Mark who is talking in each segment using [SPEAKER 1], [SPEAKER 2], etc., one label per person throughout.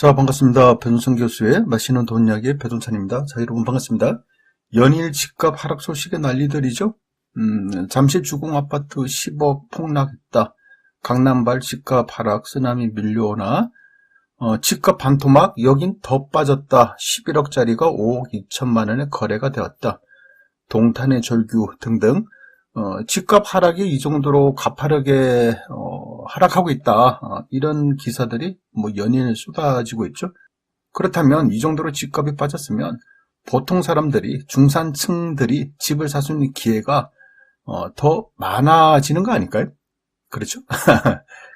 [SPEAKER 1] 자, 반갑습니다. 배동찬 교수의 맛있는 돈 이야기 배동찬입니다. 자, 여러분 반갑습니다. 연일 집값 하락 소식에 난리들이죠. 잠실 주공 아파트 10억 폭락했다. 강남발 집값 하락 쓰나미 밀려오나 집값 반토막 여긴 더 빠졌다. 11억짜리가 5억 2천만 원에 거래가 되었다. 동탄의 절규 등등 집값 하락이 이 정도로 가파르게 하락하고 있다. 이런 기사들이 연일 쏟아지고 있죠. 그렇다면 이 정도로 집값이 빠졌으면 보통 사람들이, 중산층들이 집을 살 수 있는 기회가 더 많아지는 거 아닐까요? 그렇죠?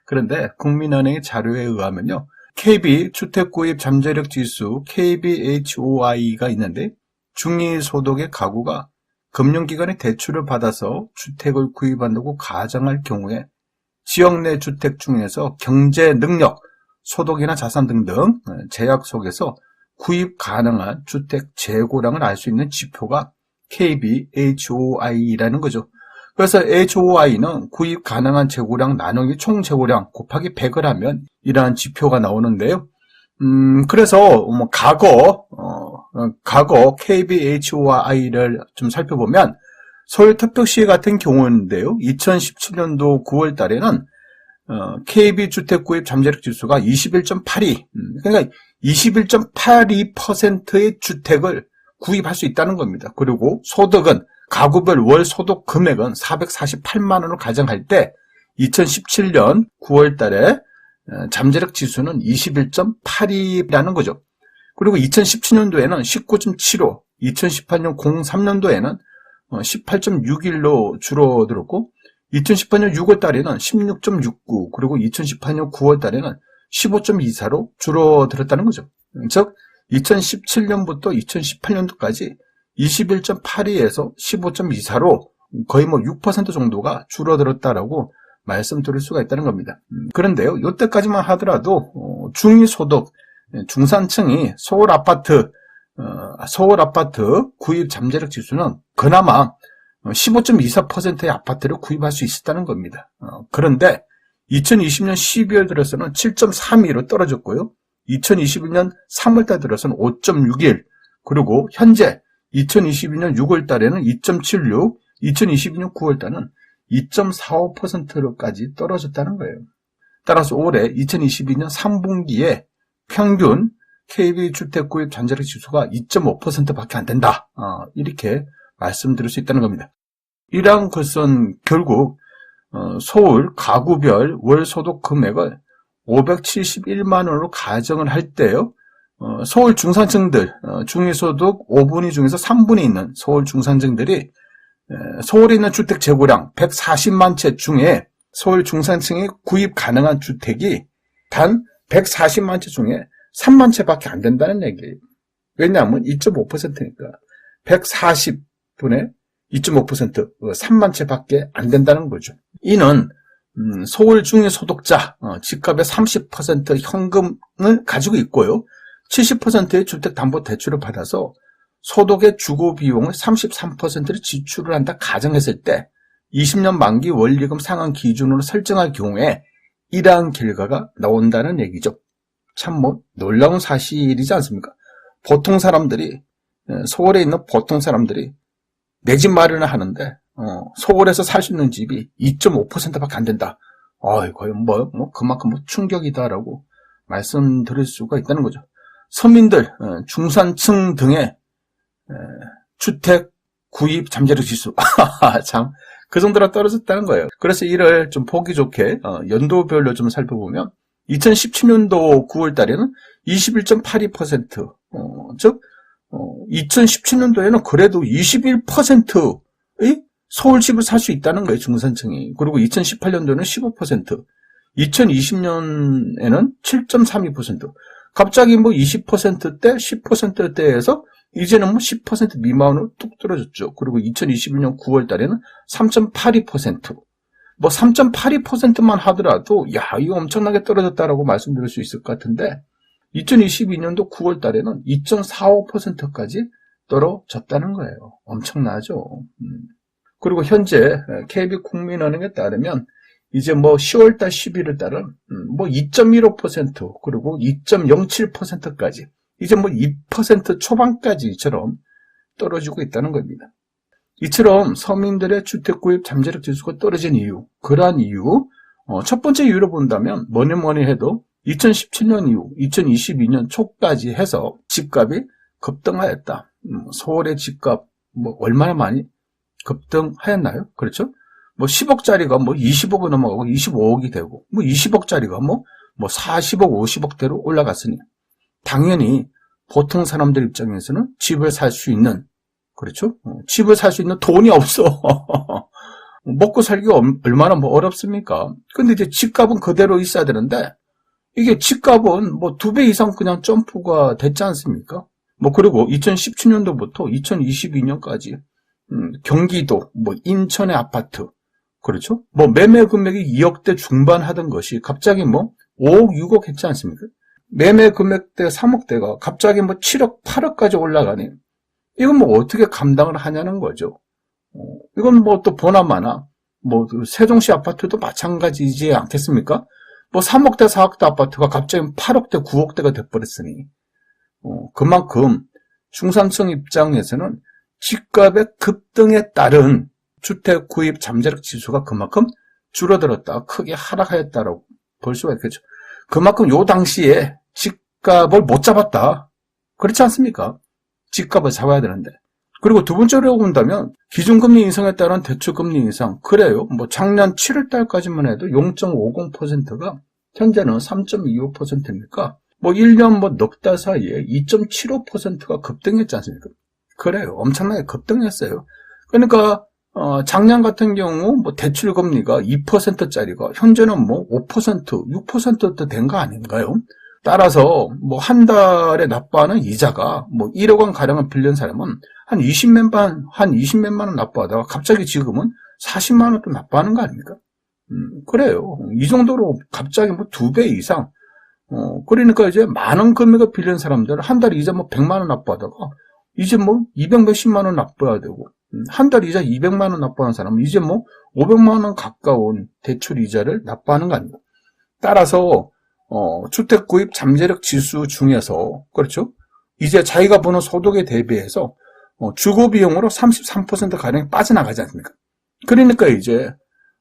[SPEAKER 1] 그런데 국민은행의 자료에 의하면요, KB 주택구입 잠재력 지수 KBHOI가 있는데 중위소득의 가구가 금융기관의 대출을 받아서 주택을 구입한다고 가정할 경우에 지역 내 주택 중에서 경제 능력, 소득이나 자산 등등 제약 속에서 구입 가능한 주택 재고량을 알 수 있는 지표가 KBHOI라는 거죠. 그래서 HOI는 구입 가능한 재고량 나누기 총 재고량 곱하기 100을 하면 이러한 지표가 나오는데요. 그래서 과거 KBHOI를 좀 살펴보면 서울특별시 같은 경우인데요. 2017년도 9월 달에는 KB 주택구입 잠재력 지수가 21.82, 그러니까 21.82%의 주택을 구입할 수 있다는 겁니다. 그리고 소득은 가구별 월 소득 금액은 448만 원을 가정할 때 2017년 9월 달에 잠재력 지수는 21.82라는 거죠. 그리고 2017년도에는 19.75, 2018년 03년도에는 18.61로 줄어들었고 2018년 6월 달에는 16.69, 그리고 2018년 9월 달에는 15.24로 줄어들었다는 거죠. 즉 2017년부터 2018년도까지 21.82에서 15.24로 거의 6% 정도가 줄어들었다라고 말씀드릴 수가 있다는 겁니다. 그런데요, 이때까지만 하더라도 중위소득, 중산층이 서울 아파트 구입 잠재력 지수는 그나마 15.24%의 아파트를 구입할 수 있었다는 겁니다. 그런데 2020년 12월 들어서는 7.32로 떨어졌고요. 2021년 3월달 들어서는 5.61, 그리고 현재 2022년 6월 달에는 2.76, 2022년 9월 달은 2.45%로까지 떨어졌다는 거예요. 따라서 올해 2022년 3분기에 평균 KB 주택구입 잠재력 지수가 2.5%밖에 안 된다. 이렇게 말씀드릴 수 있다는 겁니다. 이러한 것은 결국 서울 가구별 월 소득 금액을 571만 원으로 가정을 할 때요, 서울 중산층들, 중위소득 5분위 중에서 3분이 있는 서울 중산층들이 서울에 있는 주택 재고량 140만 채 중에 서울 중산층이 구입 가능한 주택이 단 140만 채 중에 3만 채밖에 안 된다는 얘기예요. 왜냐하면 2.5%니까 140분의 2.5%, 3만 채밖에 안 된다는 거죠. 이는 서울 중위소득자 집값의 30% 현금을 가지고 있고요, 70%의 주택담보대출을 받아서 소득의 주거 비용을 33%를 지출을 한다 가정했을 때 20년 만기 원리금 상환 기준으로 설정할 경우에 이러한 결과가 나온다는 얘기죠. 참 놀라운 사실이지 않습니까? 보통 사람들이, 서울에 있는 보통 사람들이 내 집 마련을 하는데 서울에서 살 수 있는 집이 2.5%밖에 안 된다. 거의 그만큼 충격이다라고 말씀드릴 수가 있다는 거죠. 서민들, 중산층 등의 주택 구입 잠재력 지수 참 그 정도로 떨어졌다는 거예요. 그래서 이를 좀 보기 좋게 연도별로 좀 살펴보면 2017년도 9월 달에는 21.82%, 즉 2017년도에는 그래도 21%의 서울집을 살 수 있다는 거예요, 중산층이. 그리고 2018년도에는 15%, 2020년에는 7.32%. 갑자기 20%대, 10%대에서 이제는 10% 미만으로 뚝 떨어졌죠. 그리고 2021년 9월 달에는 3.82%. 3.82%만 하더라도, 이거 엄청나게 떨어졌다라고 말씀드릴 수 있을 것 같은데, 2022년도 9월 달에는 2.45%까지 떨어졌다는 거예요. 엄청나죠. 그리고 현재 KB국민은행에 따르면 이제 뭐 10월달, 11월달은 뭐 2.15% 그리고 2.07%까지 이제 뭐 2% 초반까지처럼 떨어지고 있다는 겁니다. 이처럼 서민들의 주택 구입 잠재력 지수가 떨어진 이유, 그러한 이유, 첫 번째 이유로 본다면 뭐니 해도 2017년 이후 2022년 초까지 해서 집값이 급등하였다. 서울의 집값 뭐 얼마나 많이 급등하였나요? 그렇죠? 뭐 10억짜리가 뭐 20억이 넘어가고 25억이 되고 뭐 20억짜리가 뭐 40억, 50억대로 올라갔으니 당연히 보통 사람들 입장에서는 집을 살 수 있는, 그렇죠? 집을 살 수 있는 돈이 없어. 먹고 살기가 얼마나 뭐 어렵습니까? 근데 이제 집값은 그대로 있어야 되는데 이게 집값은 뭐 2배 이상 그냥 점프가 됐지 않습니까? 뭐 그리고 2017년도부터 2022년까지 경기도, 뭐 인천의 아파트, 그렇죠? 뭐 매매 금액이 2억대 중반 하던 것이 갑자기 뭐 5억, 6억 했지 않습니까? 매매 금액대 3억대가 갑자기 뭐 7억, 8억까지 올라가니 이건 뭐 어떻게 감당을 하냐는 거죠. 이건 뭐 또 보나마나 뭐 세종시 아파트도 마찬가지지 않겠습니까? 뭐 3억대, 4억대 아파트가 갑자기 8억대, 9억대가 돼버렸으니 그만큼 중산층 입장에서는 집값의 급등에 따른 주택 구입 잠재력 지수가 그만큼 줄어들었다, 크게 하락하였다라고 볼 수가 있겠죠. 그만큼 요 당시에 집값을 못 잡았다. 그렇지 않습니까? 집값을 잡아야 되는데. 그리고 두 번째로 본다면 기준금리 인상에 따른 대출금리 인상. 그래요. 뭐 작년 7월 달까지만 해도 0.50%가 현재는 3.25%니까 뭐 1년 뭐 넉 달 사이에 2.75%가 급등했지 않습니까? 그래요. 엄청나게 급등했어요. 그러니까 작년 같은 경우 뭐 대출 금리가 2%짜리가 현재는 뭐 5%, 6%도 된 거 아닌가요? 따라서 뭐 한 달에 납부하는 이자가 뭐 1억 원 가량을 빌린 사람은 한 20몇만 원 납부하다가 갑자기 지금은 40만 원도 납부하는 거 아닙니까? 그래요. 이 정도로 갑자기 뭐 2배 이상. 그러니까 이제 많은 금액을 빌린 사람들 한 달 이자 뭐 100만 원 납부하다가 이제 뭐 200몇십만 원 납부해야 되고 한 달 이자 200만 원 납부하는 사람은 이제 뭐 500만 원 가까운 대출 이자를 납부하는 거 아닙니까? 따라서 주택 구입 잠재력 지수 중에서, 그렇죠? 이제 자기가 버는 소득에 대비해서 주거 비용으로 33% 가량이 빠져나가지 않습니까? 그러니까 이제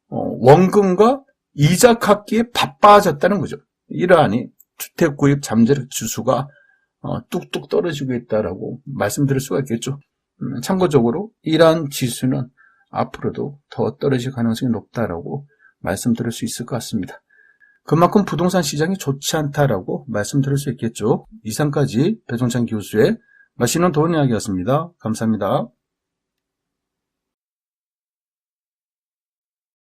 [SPEAKER 1] 원금과 이자 갚기에 바빠졌다는 거죠. 이러하니 주택 구입 잠재력 지수가 뚝뚝 떨어지고 있다라고 말씀드릴 수가 있겠죠. 참고적으로 이러한 지수는 앞으로도 더 떨어질 가능성이 높다라고 말씀드릴 수 있을 것 같습니다. 그만큼 부동산 시장이 좋지 않다라고 말씀드릴 수 있겠죠. 이상까지 배종찬 교수의 맛있는 돈 이야기였습니다. 감사합니다.